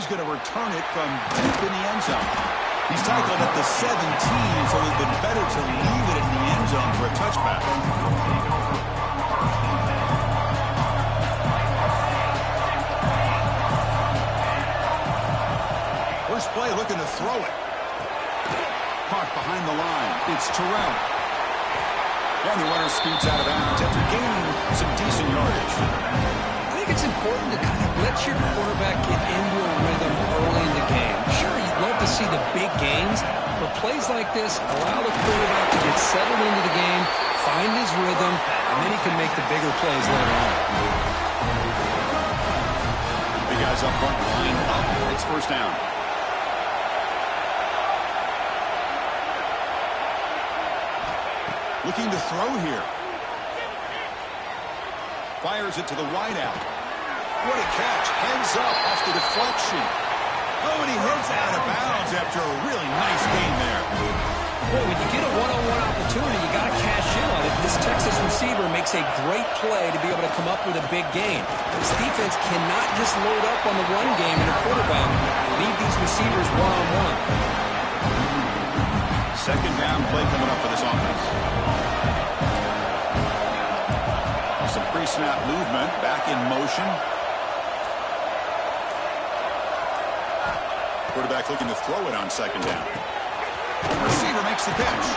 going to return it from deep in the end zone. He's tackled at the 17, so it would have been better to leave it in the end zone for a touchback. First play looking to throw it. Caught behind the line. It's Terrell. And the runner scoots out of bounds after gaining some decent yardage. I think it's important to kind of let your quarterback get into a rhythm early in the game. Sure, you'd love to see the big gains, but plays like this allow the quarterback to get settled into the game, find his rhythm, and then he can make the bigger plays later on. Big guys up front, line up. It's first down. Looking to throw here. Fires it to the wideout. What a catch. Heads up off the deflection. Oh, and he hits out of bounds after a really nice game there. Well, when you get a one-on-one opportunity, you got to cash in on it. This Texas receiver makes a great play to be able to come up with a big gain. This defense cannot just load up on the run game and a quarterback and leave these receivers one-on-one. Second down play coming up for this offense. Some pre-snap movement, back in motion. Quarterback looking to throw it on second down. Receiver makes the catch.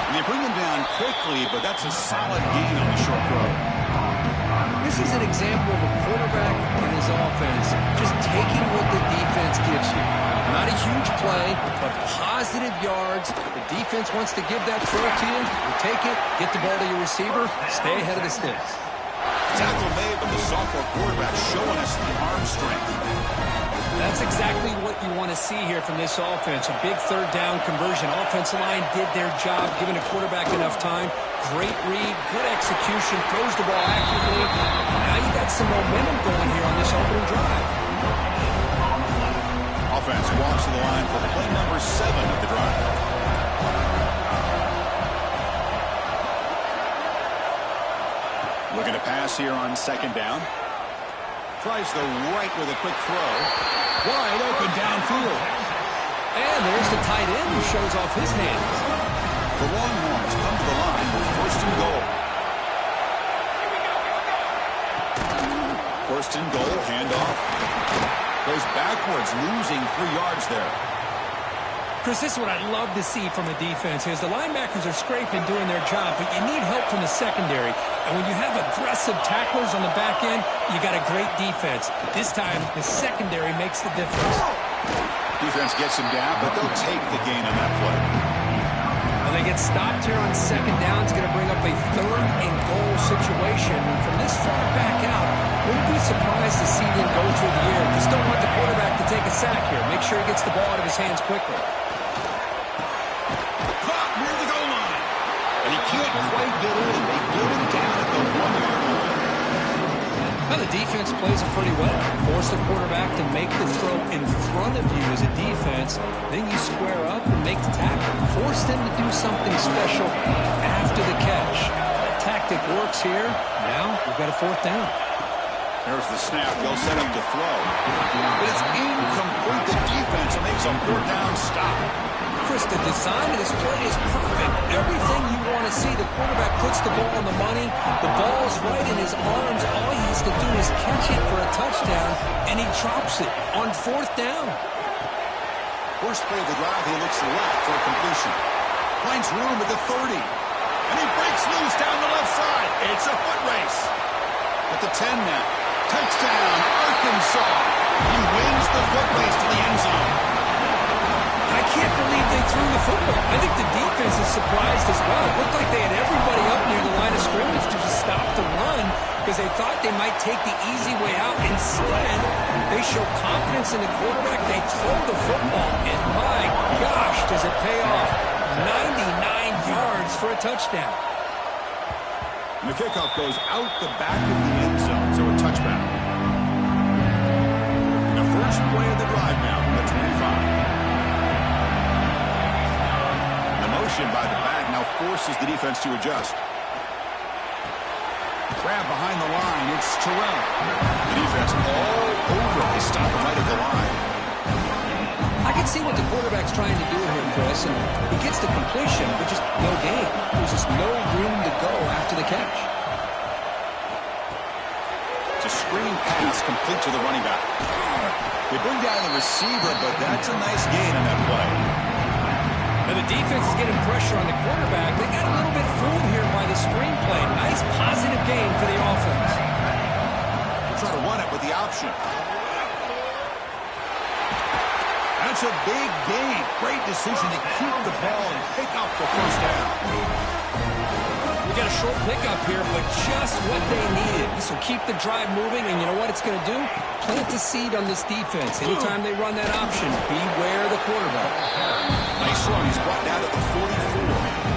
And they bring him down quickly, but that's a solid gain on the short throw. This is an example of a quarterback and his offense just taking what the defense gives you. Not a huge play, but positive yards. The defense wants to give that throw to you. You take it, get the ball to your receiver, stay ahead of the sticks. Tackle made, but the sophomore quarterback showing us the arm strength. That's exactly what you want to see here from this offense. A big third down conversion. Offensive line did their job, giving the quarterback enough time. Great read, good execution, throws the ball accurately. Now you got some momentum going here on this opening drive. Offense walks to the line for play number 7 of the drive. Looking to pass here on second down. Tries the right with a quick throw. Wide open downfield. And there's the tight end who shows off his hands. The Longhorns come to the line with first and goal. First and goal, handoff. Goes backwards, losing 3 yards there. Chris, this is what I'd love to see from a defense is the linebackers are scraping, doing their job, but you need help from the secondary. And when you have aggressive tacklers on the back end, you got a great defense. This time, the secondary makes the difference. Defense gets him down, but they'll take the gain on that play. Well, they get stopped here on second down. It's going to bring up a third and goal situation. And from this far back out, wouldn't be surprised to see them go through the air. Just don't want the quarterback to take a sack here. Make sure he gets the ball out of his hands quickly. Caught near the goal line. And he can't quite get in. They get him down at the 1-yard line. Now the defense plays it pretty well. Force the quarterback to make the throw in front of you as a defense. Then you square up and make the tackle. Force them to do something special after the catch. That tactic works here. Now we've got a fourth down. There's the snap. They'll set up the throw. But it's incomplete. The defense makes a fourth down stop. Chris, the design of this play is perfect. Everything you want to see. The quarterback puts the ball on the money. The ball's right in his arms. All he has to do is catch it for a touchdown, and he drops it on fourth down. First play of the drive, he looks left for a completion. Finds room at the 30. And he breaks loose down the left side. It's a foot race. At the 10 now. Touchdown, Arkansas. He wins the foot race to the end zone. I can't believe they threw the football. I think the defense is surprised as well. It looked like they had everybody up near the line of scrimmage to just stop the run because they thought they might take the easy way out. Instead, they show confidence in the quarterback. They throw the football, and my gosh, does it pay off. 99 yards for a touchdown. And the kickoff goes out the back of the end zone, so a touchback. And the first play of the drive now from the 25. By the back now forces the defense to adjust. Grab behind the line. It's Terrell. The defense all over. They stop him right at the line. can see what the quarterback's trying to do here, Chris, and he gets the completion, but just no gain. There's just no room to go after the catch. It's a screen pass complete to the running back. They bring down the receiver, but that's a nice gain on that play. Now the defense is getting pressure on the quarterback. They got a little bit fooled here by the screenplay. Nice positive gain for the offense. Try to run it with the option. That's a big gain. Great decision to keep the ball and pick up the first down. We got a short pickup here, but just what they needed. This will keep the drive moving, and you know what it's going to do? Plant the seed on this defense. Anytime they run that option, beware the quarterback. Nice run. He's brought down at the 44.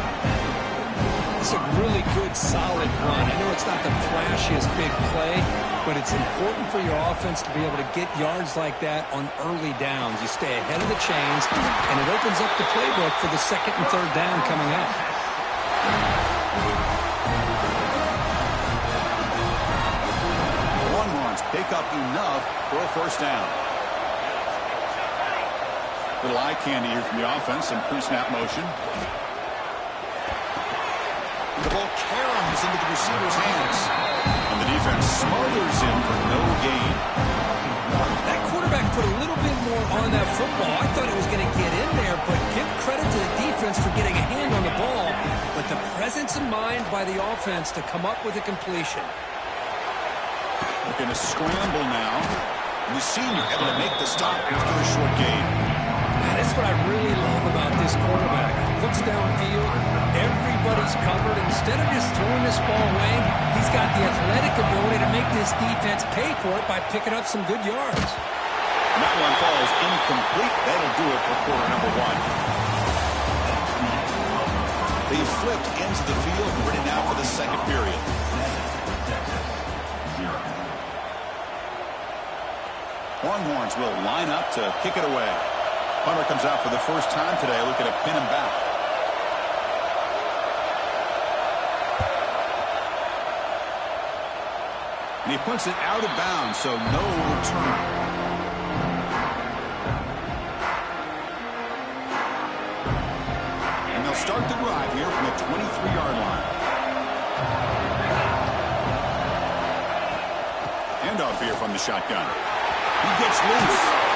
It's a really good, solid run. I know it's not the flashiest big play, but it's important for your offense to be able to get yards like that on early downs. You stay ahead of the chains, and it opens up the playbook for the second and third down coming up. Longhorns pick up enough for a first down. Little eye candy here from the offense in pre-snap motion. The ball caroms into the receiver's hands. And the defense smothers him for no gain. That quarterback put a little bit more on that football. I thought he was going to get in there, but give credit to the defense for getting a hand on the ball. But the presence of mind by the offense to come up with a completion. Looking to scramble now. And the senior able to make the stop after a short gain. That's what I really love about this quarterback. Looks downfield, everybody's covered. Instead of just throwing this ball away, he's got the athletic ability to make this defense pay for it by picking up some good yards. And that one falls incomplete. That'll do it for quarter number one. They've flipped into the field and ready now for the second period. Longhorns will line up to kick it away. Hunter comes out for the first time today, looking to pin him back. And he puts it out of bounds, so no return. And they'll start the drive here from the 23-yard line. Handoff here from the shotgun. He gets loose.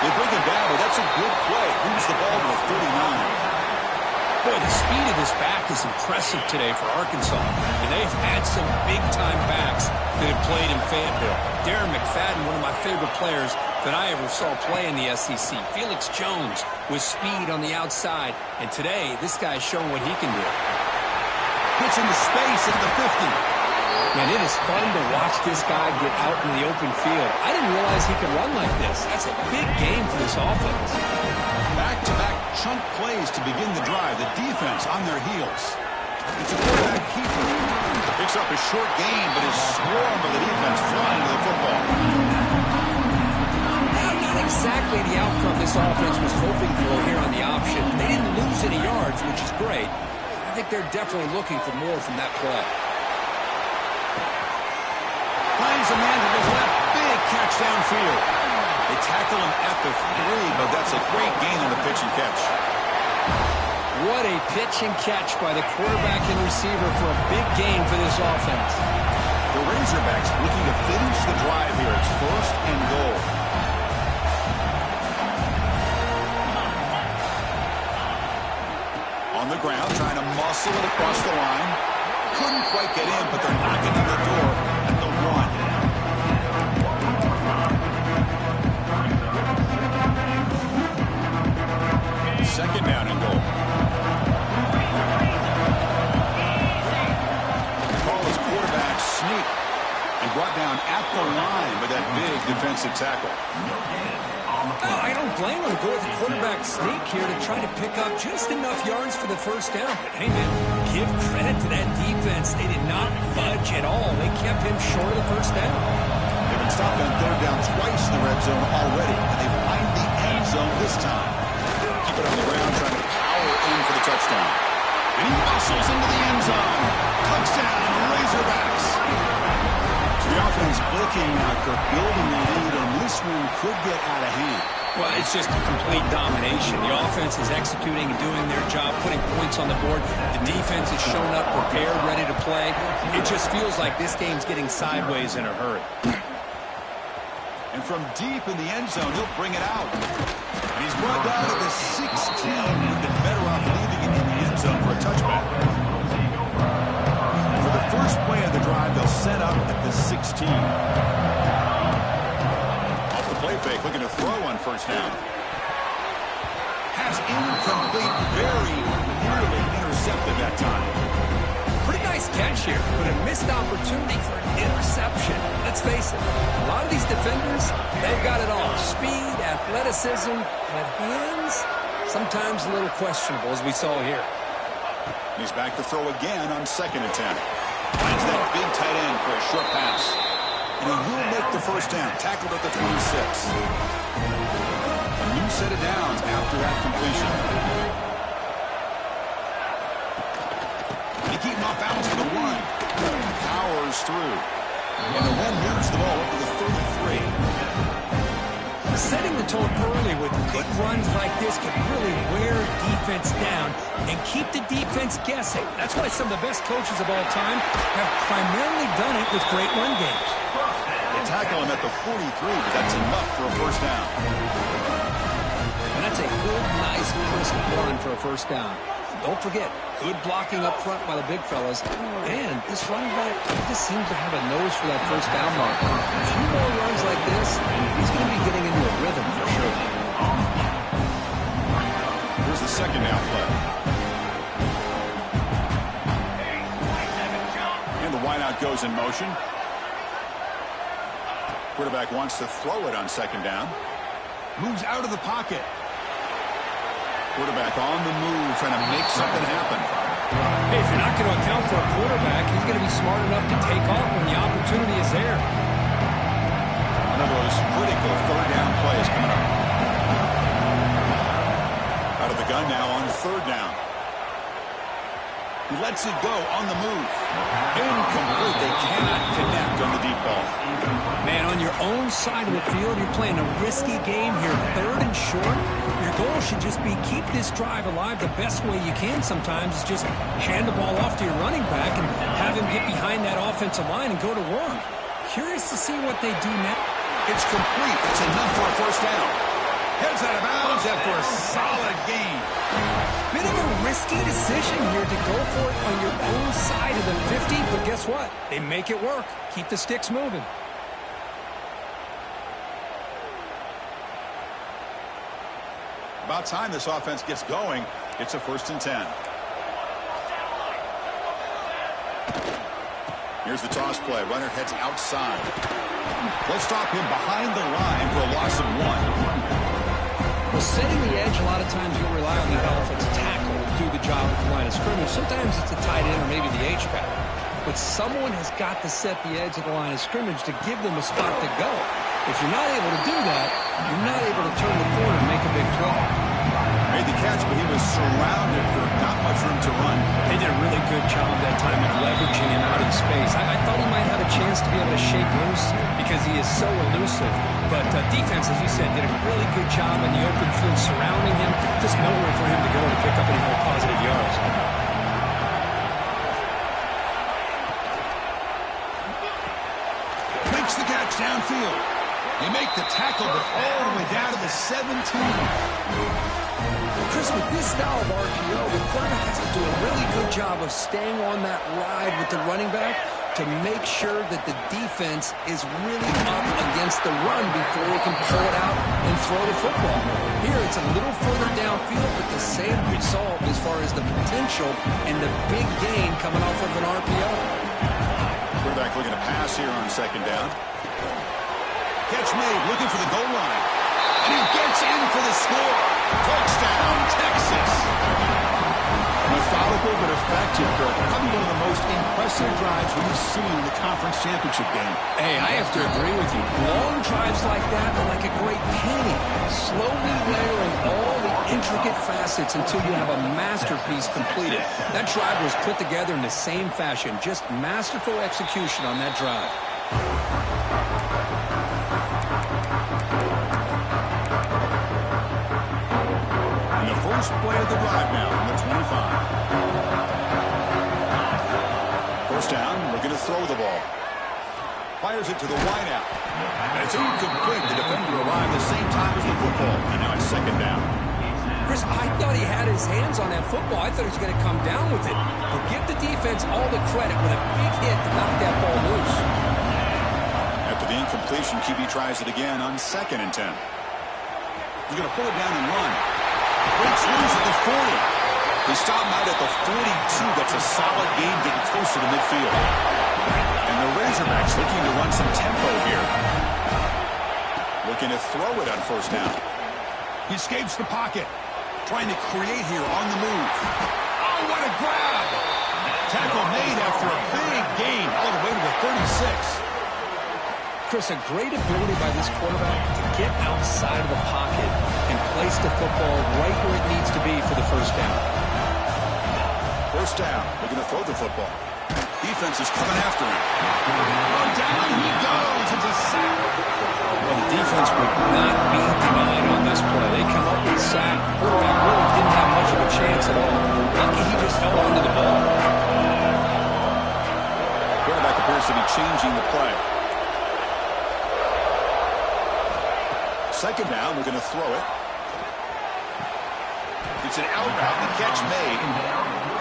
They bring him down, but that's a good play. Moves the ball to the 39. Boy, the speed of this back is impressive today for Arkansas. And they've had some big-time backs that have played in Fayetteville. Darren McFadden, one of my favorite players that I ever saw play in the SEC. Felix Jones with speed on the outside. And today, this guy's showing what he can do. Gets into space at the 50. Man, it is fun to watch this guy get out in the open field. I didn't realize he could run like this. That's a big game for this offense. Back-to-back chunk plays to begin the drive. The defense on their heels. It's a quarterback keeper. Picks up a short gain, but is swarmed by the defense flying to the football. Not exactly the outcome this offense was hoping for here on the option. They didn't lose any yards, which is great. I think they're definitely looking for more from that play. Finds a man to the left. Big catch downfield. They tackle him at the 3, but that's a great gain on the pitch and catch. What a pitch and catch by the quarterback and receiver for a big gain for this offense. The Razorbacks looking to finish the drive here. It's first and goal. On the ground, trying to muscle it across the line. Couldn't quite get in, but they're knocking on the door at the 1. Second down and goal. The call is quarterback sneak and brought down at the line with that big defensive tackle. I don't blame him to go with the quarterback sneak here to try to pick up just enough yards for the first down. But hey, man, give credit to that defense. They did not budge at all. They kept him short of the first down. They've been stopped on third down twice in the red zone already, and they find the end zone this time. Keep it on the ground, trying to power in for the touchdown. And he muscles into the end zone. Touchdown, Razorbacks. The offense clicking now, Kirk, building a lead, and this one could get out of hand. Well, it's just a complete domination. The offense is executing and doing their job, putting points on the board. The defense has shown up, prepared, ready to play. It just feels like this game's getting sideways in a hurry. And from deep in the end zone, he'll bring it out. And he's brought down to the 16. Would have been better off leaving it in the end zone for a touchback. For the first play of the drive, they'll set up at the 16. Off the play fake, looking to throw on first down. Pass incomplete, very nearly intercepted that time. Pretty nice catch here, but a missed opportunity for an interception. Let's face it, a lot of these defenders, they've got it all. Speed, athleticism, but hands, sometimes a little questionable, as we saw here. He's back to throw again on 2nd and 10. Finds that big tight end for a short pass. And he will make the first down, tackled at the 26. A new set of downs after that completion. They keep him off balance for the 1. Powers through. And the 1 moves the ball up to the 33. Setting the tone early with good runs like this can really wear defense down and keep the defense guessing. That's why some of the best coaches of all time have primarily done it with great run games. They tackle him at the 43, but that's enough for a first down. And that's a good, nice, crisp run for a first down. Don't forget, good blocking up front by the big fellas. And this running back just seems to have a nose for that first down mark. A few more runs like this, he's going to be getting into a rhythm for sure. Here's the second down play. And the wideout goes in motion. Quarterback wants to throw it on 2nd down. Moves out of the pocket. Quarterback on the move, trying to make something happen. Hey, if you're not going to account for a quarterback, he's going to be smart enough to take off when the opportunity is there. One of those critical 3rd down plays coming up. Out of the gun now on 3rd down. He lets it go on the move. Incomplete. They cannot connect on the deep ball. Man, on your own side of the field, you're playing a risky game here. 3rd and short. Your goal should just be keep this drive alive the best way you can sometimes. Is just hand the ball off to your running back and have him get behind that offensive line and go to work. Curious to see what they do now. It's complete. It's enough for a first down. Heads out of bounds after a solid gain. Bit of a risky decision here to go for it on your own side of the 50, but guess what? They make it work. Keep the sticks moving. About time this offense gets going. It's a 1st and 10. Here's the toss play. Runner heads outside. They'll stop him behind the line for a loss of 1. Well, setting the edge, a lot of times you'll rely on that offensive tackle to do the job at the line of scrimmage. Sometimes it's a tight end or maybe the H-back. But someone has got to set the edge of the line of scrimmage to give them a spot to go. If you're not able to do that, you're not able to turn the corner and make a big play. Made the catch, but he was surrounded for not much room to run. They did a really good job that time of leveraging him out in space. I thought he might have a chance to be able to shake loose because he is so elusive. But defense, as you said, did a really good job in the open field surrounding him. Just nowhere for him to go to pick up any more positive yards. Makes the catch downfield. They make the tackle, but all the way down to the 17. Chris, with this style of RPO, the quarterback has to do a really good job of staying on that ride with the running back to make sure that the defense is really up against the run before he can pull it out and throw the football. Here, it's a little further downfield, but the same result as far as the potential and the big gain coming off of an RPO. Quarterback looking to pass here on 2nd down. Catch made, looking for the goal line. And he gets in for the score. Touchdown, Texas. Methodical but effective, Kirk. Probably one of the most impressive drives we've seen in the conference championship game. Hey, I have to agree with you. Long drives like that are like a great painting. Slowly layering all the intricate facets until you have a masterpiece completed. That drive was put together in the same fashion. Just masterful execution on that drive. First play of the drive now from the 25. First down, looking to throw the ball. Fires it to the wideout. It's incomplete. The defender arrived the same time as the football. And now it's second down. Chris, I thought he had his hands on that football. I thought he was going to come down with it. But give the defense all the credit with a big hit to knock that ball loose. After the incompletion, QB tries it again on 2nd and 10. He's going to pull it down and run. Breaks loose at the 40. They stop him out at the 42. That's a solid game getting closer to midfield. And the Razorbacks looking to run some tempo here. Looking to throw it on first down. He escapes the pocket. Trying to create here on the move. Oh, what a grab! Tackle made after a big gain all the way to the 36. Chris, a great ability by this quarterback to get outside of the pocket and place the football right where it needs to be for the first down. First down. They're going to throw the football. Defense is coming after him. Oh, down he goes. It's a sack. Well, the defense would not be denied on this play. They come up with a sack. Quarterback really didn't have much of a chance at all. Lucky he just held on to the ball. Quarterback appears to be changing the play. Second down, we're going to throw it. It's an out route, the catch made.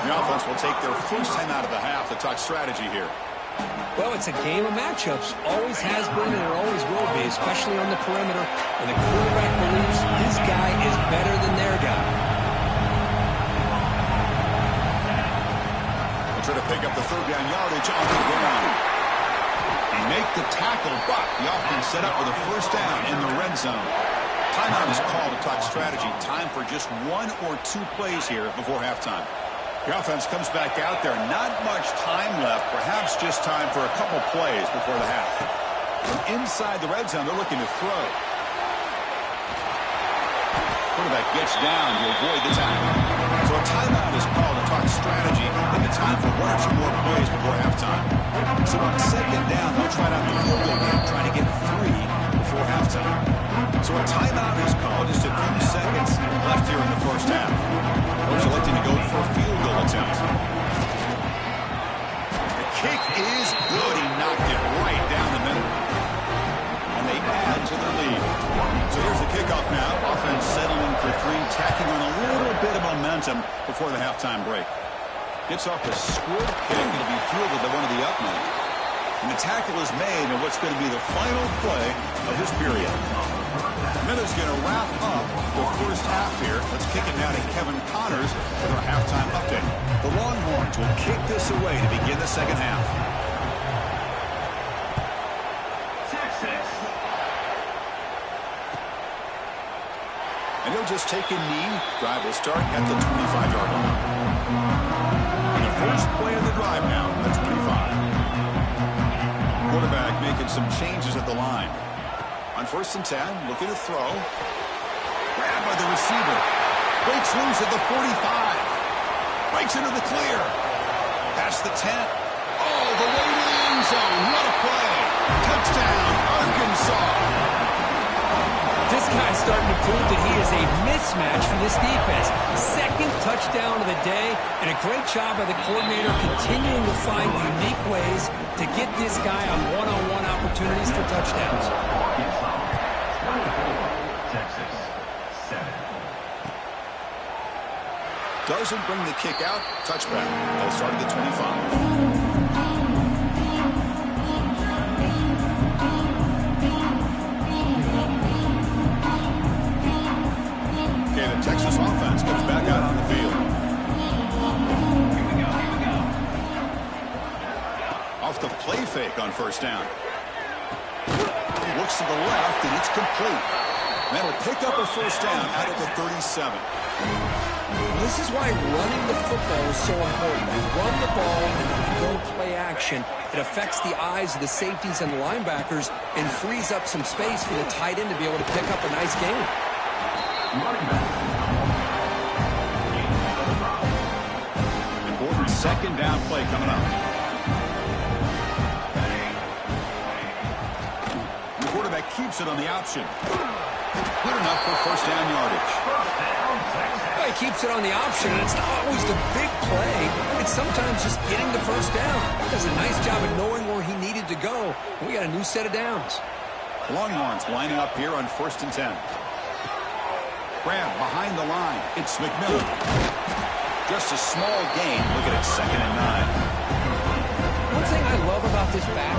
The offense will take their first time out of the half to talk strategy here. Well, it's a game of matchups. Always has been and it always will be, especially on the perimeter. And the quarterback believes his guy is better than their guy. They'll try to pick up the third down yardage on the ground. They make the tackle, but the offense set up with a first down in the red zone. Timeout is called to talk strategy. Time for just 1 or 2 plays here before halftime. The offense comes back out there. Not much time left. Perhaps just time for a couple plays before the half. From inside the red zone, they're looking to throw. Quarterback gets down to avoid the tackle. So a timeout is called to talk strategy, and it's time for 1 or 2 more plays before halftime. So on second down, they'll try out the field goal game, trying to get 3 before halftime. So a timeout is called. Just a few seconds left here in the first half. Coach electing to go for a field goal attempt. The kick is good. He knocked it right down the middle. And they add to the lead. So here's the kickoff now. Offense settling for 3, tacking on a little bit of momentum before the halftime break. Gets off a squib kick. It'll be fielded by one of the up men. And the tackle is made in what's going to be the final play of this period. Miller's going to wrap up the first half here. Let's kick it now to Kevin Connors with our halftime update. The Longhorns will kick this away to begin the second half. And he'll just take a knee. Drive will start at the 25-yard line. And the first play of the drive now, the 25. Quarterback making some changes at the line. On 1st and 10, looking to throw. Grabbed by the receiver. Breaks loose at the 45. Breaks into the clear. Past the 10. Oh, the way to the end zone. What a play. Touchdown, Arkansas. This guy's starting to prove that he is a mismatch for this defense. Second touchdown of the day, and a great job by the coordinator continuing to find unique ways to get this guy on one-on-one opportunities for touchdowns. Doesn't bring the kick out. Touchback. They'll start at the 25. Texas offense comes back out on the field. Off the play fake on first down. Looks to the left, and it's complete. That'll pick up a first down out of the 37. This is why running the football is so important. You run the ball, and if you don't play action, it affects the eyes of the safeties and the linebackers and frees up some space for the tight end to be able to pick up a nice gain. Important second down play coming up. The quarterback keeps it on the option. Good enough for first down yardage. Well, he keeps it on the option, and it's not always the big play. It's sometimes just getting the first down. He does a nice job of knowing where he needed to go. And we got a new set of downs. Longhorns lining up here on 1st and 10. Graham behind the line. It's McMillan. Just a small gain. Look at it, 2nd and 9. One thing I love about this back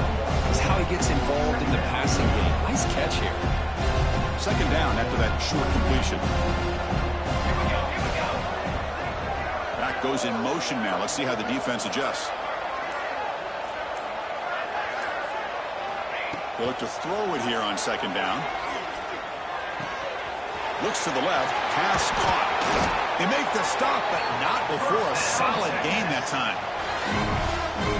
is how he gets involved in the passing game. Nice catch here. 2nd down after that short completion. Back goes in motion now. Let's see how the defense adjusts. They look to throw it here on 2nd down. Looks to the left. Pass caught. They make the stop, but not before a solid gain that time.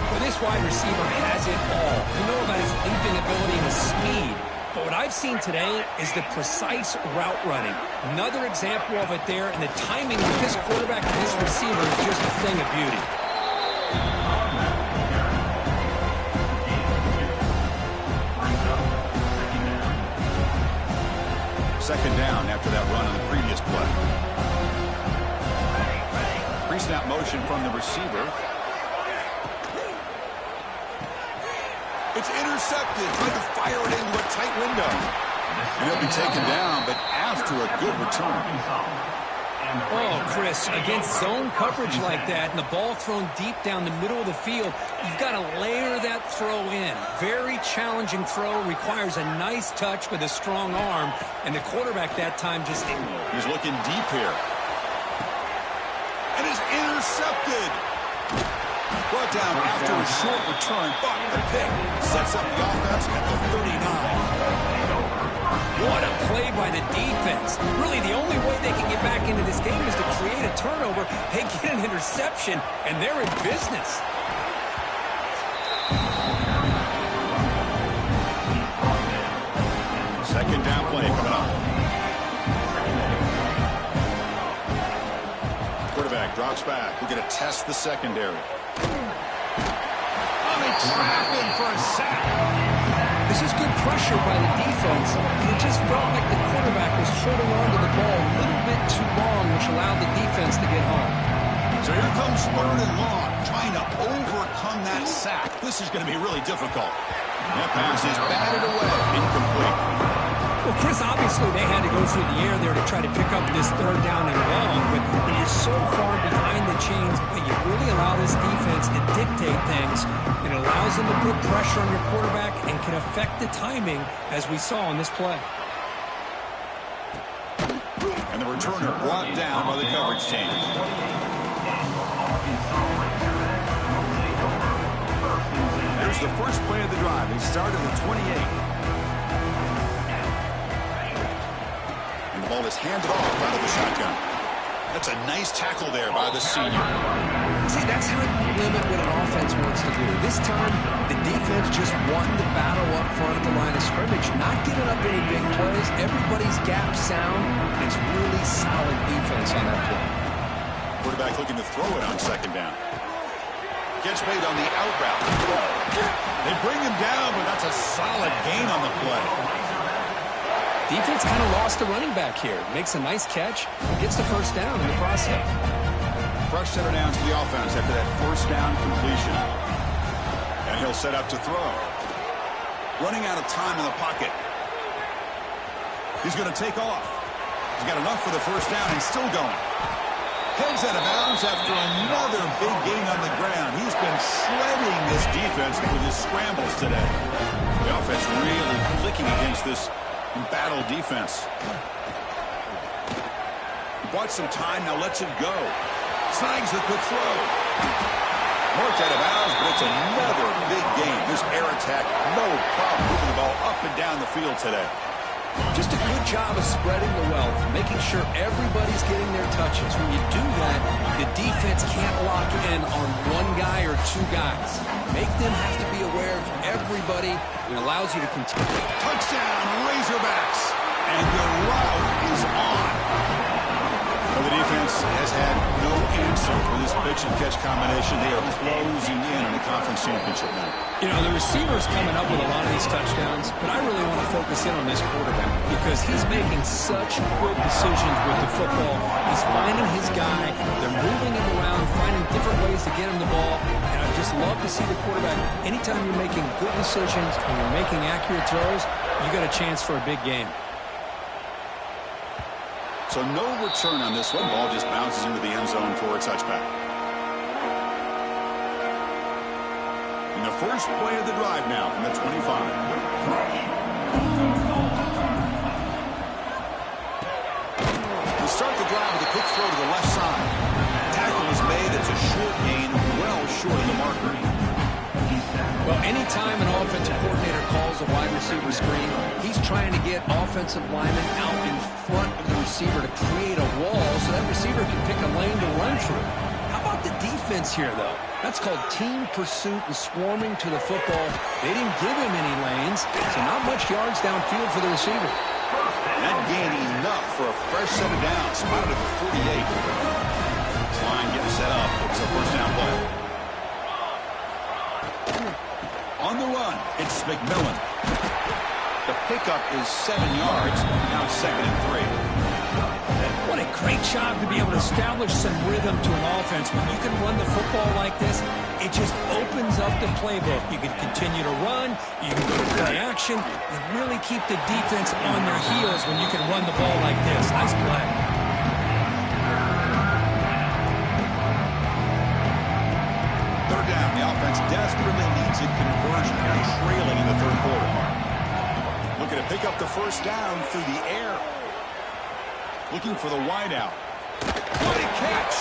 Well, this wide receiver has it all. You know about his leaping ability and his speed. But what I've seen today is the precise route running. Another example of it there, and the timing with this quarterback and this receiver is just a thing of beauty. Second down after that run on the previous play. Pre-snap motion from the receiver. It's intercepted. Tried to fire it into a tight window. And he'll be taken down, but after a good return. Oh, Chris, against zone coverage like that and the ball thrown deep down the middle of the field, you've got to layer that throw in. Very challenging throw, requires a nice touch with a strong arm, and the quarterback that time just didn't. He's looking deep here. And it's intercepted. Brought down after a short return, but the pick sets up the offense at the 39. What a play by the defense. Really, the only way they can get back into this game is to create a turnover. They get an interception, and they're in business. Second down play coming up. Quarterback drops back. We're going to test the secondary. Oh, they trap him for a sack. This is good pressure by the defense. It just felt like the quarterback was holding on to the ball a little bit too long, which allowed the defense to get home. So here comes 3rd and long, trying to overcome that sack. This is going to be really difficult. That pass is batted away, incomplete. Well, Chris, obviously they had to go through the air there to try to pick up this 3rd down and long, but when you're so far behind the chains, but you really allow this defense to dictate things, it allows them to put pressure on your quarterback and can affect the timing, as we saw in this play. And the returner brought down by the coverage team. Here's the first play of the drive. He started at 28. The ball is handed off out of the shotgun. That's a nice tackle there by the senior. See, that's how you limit what an offense wants to do. This time, the defense just won the battle up front at the line of scrimmage, not giving up any big plays. Everybody's gap sound. It's really solid defense on that play. Quarterback looking to throw it on 2nd down. Catch made on the out route. They bring him down, but that's a solid gain on the play. Defense kind of lost the running back here. Makes a nice catch and gets the 1st down in the process. Fresh set of downs for the offense after that 1st down completion. And he'll set up to throw. Running out of time in the pocket. He's going to take off. He's got enough for the 1st down and still going. Heads out of bounds after another big gain on the ground. He's been shredding this defense with his scrambles today. The offense really clicking against this battle defense. He bought some time, now lets it go. Snags the quick throw. Marked out of bounds, but it's another big gain. This air attack, no problem moving the ball up and down the field today. Just a good job of spreading the wealth, making sure everybody's getting their touches. When you do that, the defense can't lock in on one guy or two guys. Make them have to be aware of everybody. It allows you to continue. Touchdown, Razorbacks. And the route is on. Well, the defense has had no answer for this pitch-and-catch combination. They are closing in on a conference championship now. You know, the receiver's coming up with a lot of these touchdowns, but I really want to focus in on this quarterback because he's making such good decisions with the football. He's finding his guy. They're moving him around, finding different ways to get him the ball, and I just love to see the quarterback. Anytime you're making good decisions and you're making accurate throws, you got a chance for a big game. So no return on this one. Ball just bounces into the end zone for a touchback. In the first play of the drive now from the 25. We'll start the drive with a quick throw to the left side. Tackle is made. It's a short gain, well short of the marker. Well, anytime an offensive coordinator calls a wide receiver screen, he's trying to get offensive linemen out in front of the receiver to create a wall so that receiver can pick a lane to run through. How about the defense here, though? That's called team pursuit and swarming to the football. They didn't give him any lanes, so not much yards downfield for the receiver. That gain enough for a fresh set of downs. Spotted at the 48. This line getting set up. It's a first down play. On the run, it's McMillan. The pickup is 7 yards. Now 2nd and 3. What a great job to be able to establish some rhythm to an offense. When you can run the football like this, it just opens up the playbook. You can continue to run. You can go to play action. You really keep the defense on their heels when you can run the ball like this. Nice play. Third down. The offense desperately needs a conversion. They're trailing in the third quarter. Looking to pick up the first down through the air. Looking for the wideout. What a catch!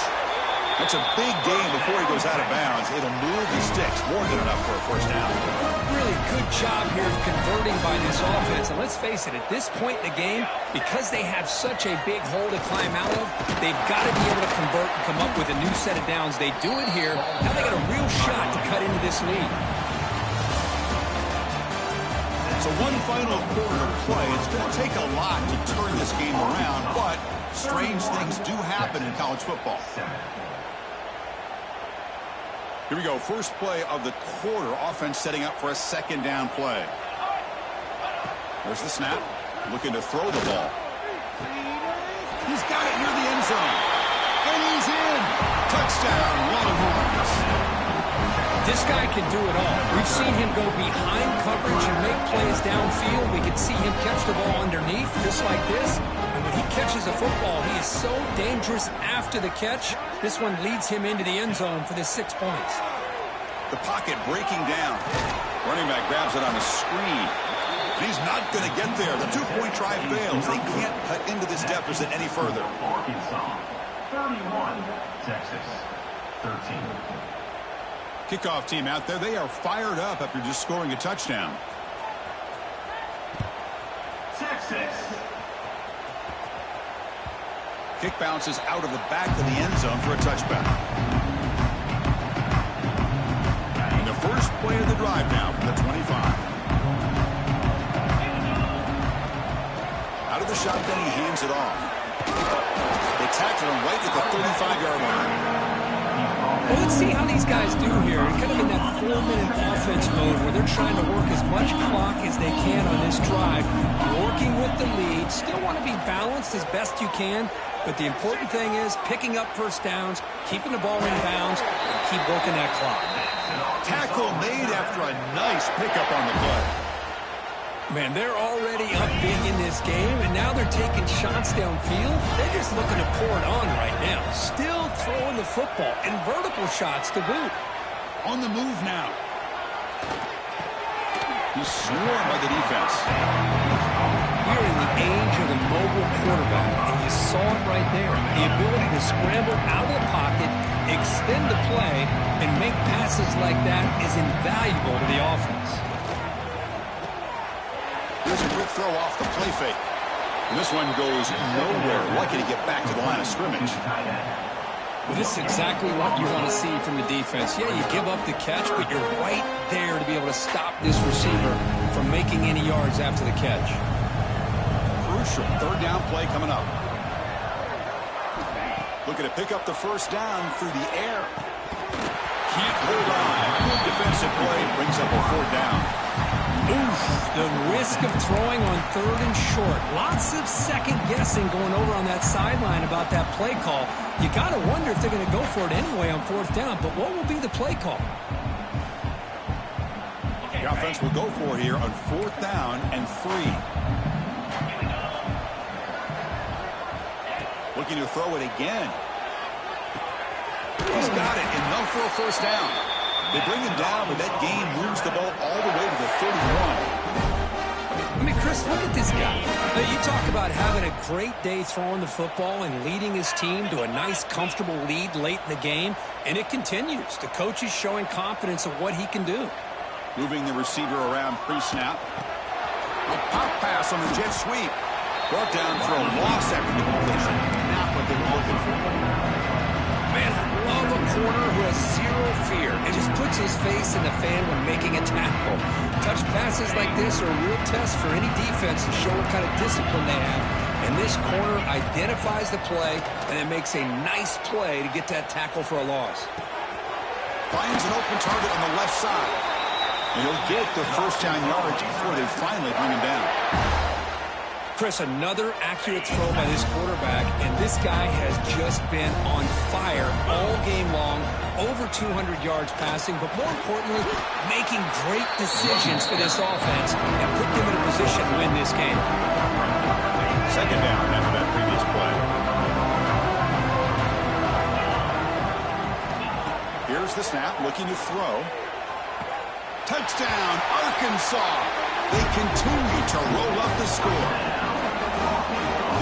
That's a big gain before he goes out of bounds. It'll move the sticks. More than enough for a first down. Really good job here of converting by this offense. And let's face it, at this point in the game, because they have such a big hole to climb out of, they've got to be able to convert and come up with a new set of downs. They do it here. Now they got a real shot to cut into this lead. So one final quarter to play. It's going to take a lot to turn this game around, but strange things do happen in college football. Here we go. First play of the quarter. Offense setting up for a second down play. There's the snap. Looking to throw the ball. He's got it near the end zone. And he's in. Touchdown, Longhorns. This guy can do it all. We've seen him go behind coverage and make plays downfield. We can see him catch the ball underneath just like this. And when he catches a football, he is so dangerous after the catch. This one leads him into the end zone for the 6 points. The pocket breaking down. Running back grabs it on the screen. And he's not going to get there. The two-point try fails. They can't cut into this deficit any further. 31, Texas, 13. Kickoff team out there. They are fired up after just scoring a touchdown. Texas. Kick bounces out of the back of the end zone for a touchback. And the first play of the drive now from the 25. Out of the shotgun, he hands it off. They tackle him right at the 35-yard line. Well, let's see how these guys do here. Kind of in that 4-minute offense mode where they're trying to work as much clock as they can on this drive. Working with the lead. Still want to be balanced as best you can. But the important thing is picking up first downs, keeping the ball in bounds, and keep working that clock. Tackle made after a nice pickup on the play. Man, they're already up big in this game, and now they're taking shots downfield. They're just looking to pour it on right now. Still throwing the football, and vertical shots to boot. On the move now. He's swarmed by the defense. We're in the age of the mobile quarterback, and you saw it right there. The ability to scramble out of the pocket, extend the play, and make passes like that is invaluable to the offense. Here's a quick throw off the play fake. And this one goes nowhere. Lucky to get back to the line of scrimmage. Well, this is exactly what you want to see from the defense. Yeah, you give up the catch, but you're right there to be able to stop this receiver from making any yards after the catch. Crucial third down play coming up. Looking to pick up the first down through the air. Can't hold on. Good defensive play. Brings up a 4th down. Oof, the risk of throwing on 3rd and short. Lots of second guessing going over on that sideline about that play call. You got to wonder if they're going to go for it anyway on 4th down, but what will be the play call? The offense will go for here on 4th down and 3. Looking to throw it again. He's got it. Enough for a 1st down. They bring him down, but that gain moves the ball all the way to the 31. I mean, Chris, look at this guy. You talk about having a great day throwing the football and leading his team to a nice, comfortable lead late in the game, and it continues. The coach is showing confidence of what he can do. Moving the receiver around pre-snap. A pop pass on the jet sweep. Brought down for a loss after the completion. Not what they were looking for. Man, I love a corner who has zero fear and just puts his face in the fan when making a tackle. Touch passes like this are a real test for any defense to show what kind of discipline they have. And this corner identifies the play and then makes a nice play to get that tackle for a loss. Finds an open target on the left side. And he'll get the 1st down yardage before they finally bring him down. Chris, another accurate throw by this quarterback, and this guy has just been on fire all game long, over 200 yards passing, but more importantly, making great decisions for this offense and put them in a position to win this game. 2nd down after that previous play. Here's the snap, looking to throw. Touchdown, Arkansas! They continue to roll up the score.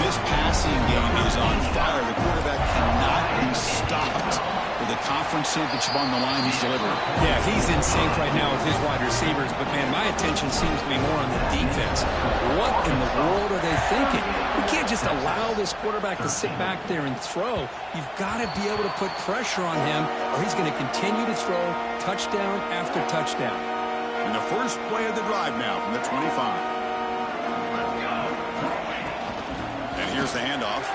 This passing game is on fire. The quarterback cannot be stopped. With the conference championship on the line, he's delivering. Yeah, he's in sync right now with his wide receivers, but man, my attention seems to be more on the defense. What in the world are they thinking? You can't just allow this quarterback to sit back there and throw. You've got to be able to put pressure on him, or he's going to continue to throw touchdown after touchdown. And the first play of the drive now from the 25. And here's the handoff.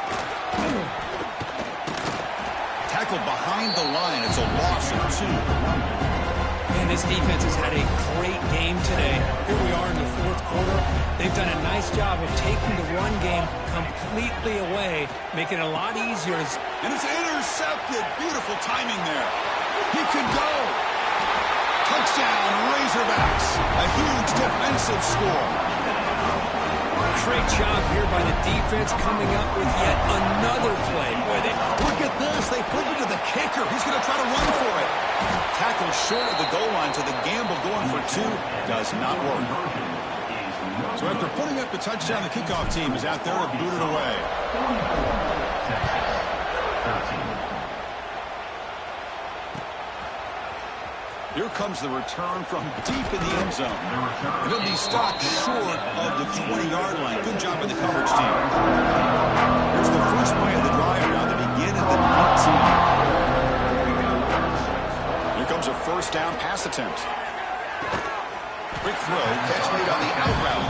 Tackled behind the line. It's a loss of 2. And this defense has had a great game today. Here we are in the 4th quarter. They've done a nice job of taking the run game completely away, making it a lot easier. And it's intercepted. Beautiful timing there. He could go. Touchdown, Razorbacks. A huge defensive score. Great job here by the defense coming up with yet another play. Boy, look at this. They flip it to the kicker. He's going to try to run for it. Tackled short of the goal line, so the gamble going for 2 does not work. So after putting up the touchdown, the kickoff team is out there to boot it away. Here comes the return from deep in the end zone. And it'll be stopped short of the 20-yard line. Good job by the coverage team. Here's the first play of the drive now. They begin at the 19. Here comes a 1st down pass attempt. Quick throw, catch made on the out route.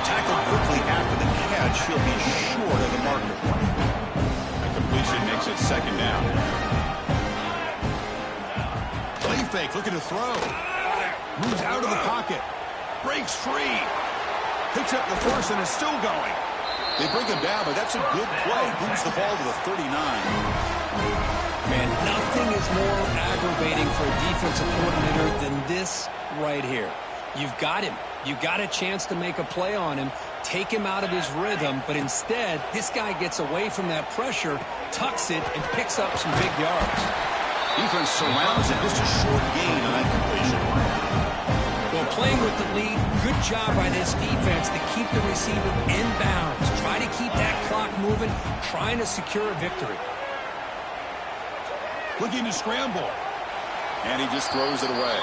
Tackled quickly after the catch. He'll be short of the marker. The completion makes it 2nd down. Play fake, looking to throw. Moves out of the pocket. Breaks free. Picks up the 1st and is still going. They bring him down, but that's a good play. Moves the ball to the 39. Man, nothing is more aggravating for a defensive coordinator than this right here. You've got him. You've got a chance to make a play on him, take him out of his rhythm, but instead, this guy gets away from that pressure, tucks it, and picks up some big yards. Defense surrounds it. Just a short gain on that completion. Well, playing with the lead, good job by this defense to keep the receiver in bounds. Try to keep that clock moving, trying to secure a victory. Looking to scramble. And he just throws it away.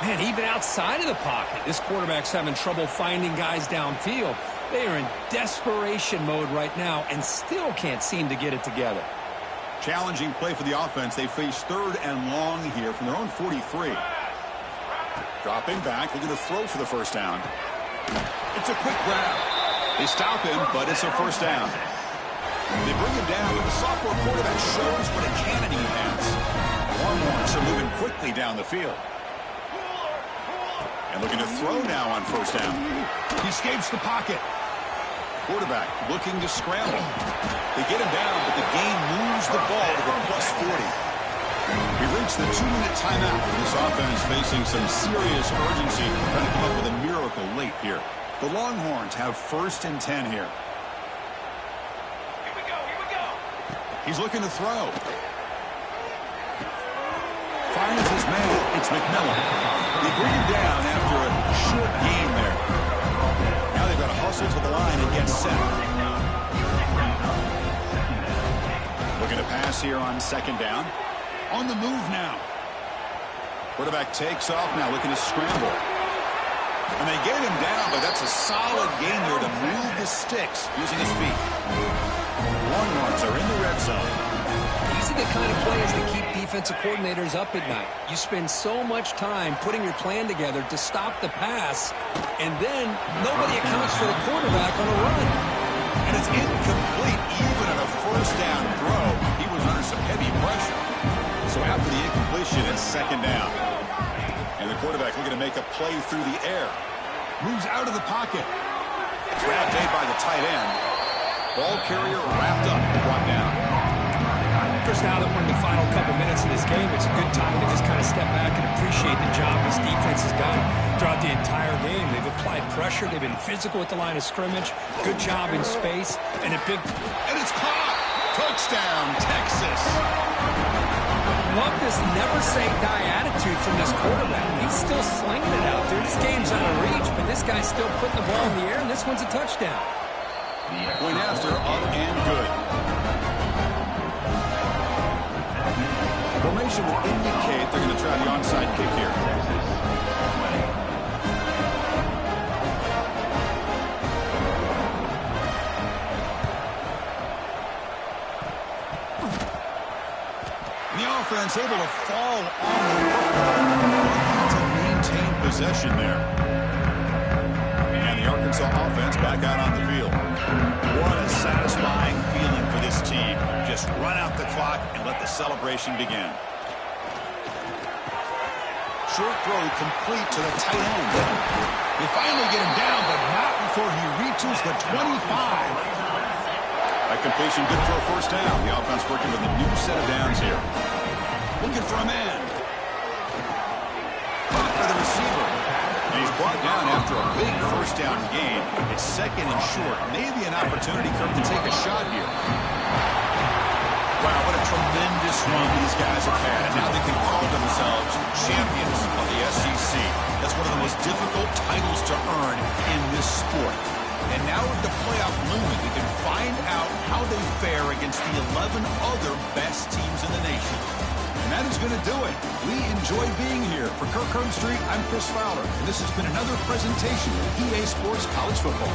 Man, even outside of the pocket, this quarterback's having trouble finding guys downfield. They are in desperation mode right now and still can't seem to get it together. Challenging play for the offense. They face 3rd and long here from their own 43. Dropping back, looking to throw for the 1st down. It's a quick grab. They stop him, but it's a 1st down. They bring him down, but the sophomore quarterback shows what a cannon he has. Longhorns are moving quickly down the field. And looking to throw now on first down. He escapes the pocket. Quarterback looking to scramble. They get him down, but the game moves the ball to the +40. We reached the 2-minute timeout. This offense facing some serious urgency, trying to come up with a miracle late here. The Longhorns have 1st and 10 here. Here we go. He's looking to throw. Finds his man. It's McMillan. They bring him down after a short game there. Now they've got to hustle to the line and get set. Looking to pass here on 2nd down. On the move now. Quarterback takes off now, looking to scramble. And they get him down, but that's a solid gain there to move the sticks using his feet. Longhorns are in the red zone. These are the kind of plays that keep defensive coordinators up at night. You spend so much time putting your plan together to stop the pass, and then nobody accounts for the quarterback on a run. And it's incomplete even on a 1st down throw. He was under some heavy pressure. So after the incompletion, it's 2nd down. And the quarterback looking to make a play through the air. Moves out of the pocket. Grab made by the tight end. Ball carrier wrapped up, brought down. Just now that we're in the final couple minutes of this game, it's a good time to just kind of step back and appreciate the job this defense has done throughout the entire game. They've applied pressure. They've been physical at the line of scrimmage. Good job in space. And And it's caught! Touchdown, Texas! Love this never-say-die attitude from this quarterback. He's still slinging it out there. This game's out of reach, but this guy's still putting the ball in the air, and this one's a touchdown. Point after, up and good. Formation will indicate they're going to try the onside kick here. The offense able to fall on the football to maintain possession there. And the Arkansas offense back out on the field. What a satisfying feeling for this team. Just run out the clock and let the celebration begin. Short throw complete to the tight end. They finally get him down, but not before he reaches the 25. That completion good for a 1st down. The offense working with a new set of downs here. Looking for a man. Caught by the receiver. And he's brought down after a big 1st down gain. It's 2nd and short. Maybe an opportunity for him to take a shot here. Wow, what a tremendous run these guys have had. And now they can call themselves champions of the SEC. That's one of the most difficult titles to earn in this sport. And now with the playoff looming, we can find out how they fare against the 11 other best teams in the nation. And that is going to do it. We enjoy being here. For Kirk Herbstreit, I'm Chris Fowler, and this has been another presentation of EA Sports College Football.